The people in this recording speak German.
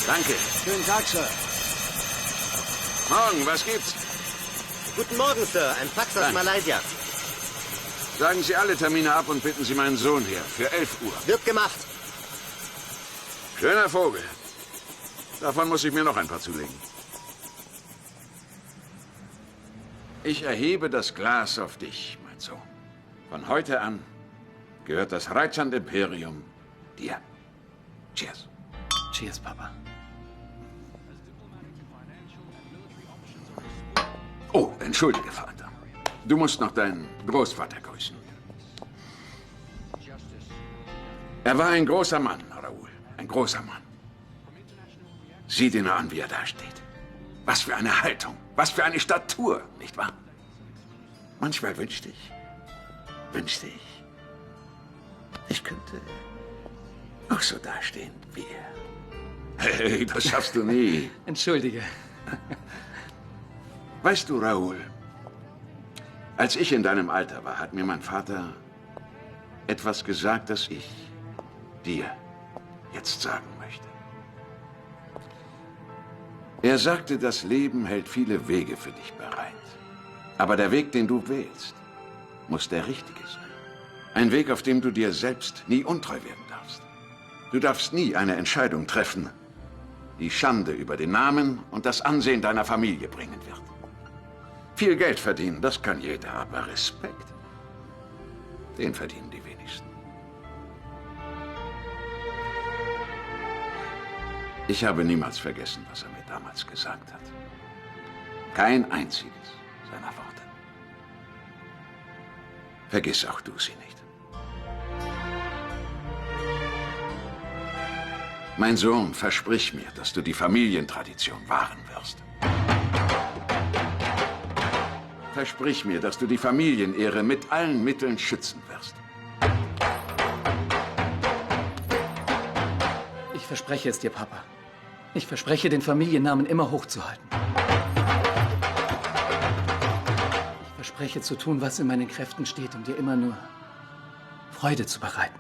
Danke. Schönen Tag, Sir. Morgen, was gibt's? Guten Morgen, Sir. Ein Fax aus Danke. Malaysia. Sagen Sie alle Termine ab und bitten Sie meinen Sohn her. Für 11 Uhr. Wird gemacht. Schöner Vogel. Davon muss ich mir noch ein paar zulegen. Ich erhebe das Glas auf dich, mein Sohn. Von heute an gehört das Reitschand-Imperium dir. Cheers. Cheers, Papa. Oh, entschuldige, Vater. Du musst noch deinen Großvater grüßen. Er war ein großer Mann, Raoul. Ein großer Mann. Sieh dir nur an, wie er da steht. Was für eine Haltung, was für eine Statur, nicht wahr? Manchmal wünschte ich, ich könnte auch so dastehen wie er. Hey, das schaffst du nie. Entschuldige. Weißt du, Raoul, als ich in deinem Alter war, hat mir mein Vater etwas gesagt, das ich dir jetzt sagen möchte. Er sagte, das Leben hält viele Wege für dich bereit. Aber der Weg, den du wählst, muss der richtige sein. Ein Weg, auf dem du dir selbst nie untreu werden darfst. Du darfst nie eine Entscheidung treffen, die Schande über den Namen und das Ansehen deiner Familie bringen wird. Viel Geld verdienen, das kann jeder, aber Respekt, den verdienen die wenigsten. Ich habe niemals vergessen, was er mir damals gesagt hat. Kein einziges seiner Worte. Vergiss auch du sie nicht. Mein Sohn, versprich mir, dass du die Familientradition wahren wirst. Versprich mir, dass du die Familienehre mit allen Mitteln schützen wirst. Ich verspreche es dir, Papa. Ich verspreche, den Familiennamen immer hochzuhalten. Ich verspreche zu tun, was in meinen Kräften steht, um dir immer nur Freude zu bereiten.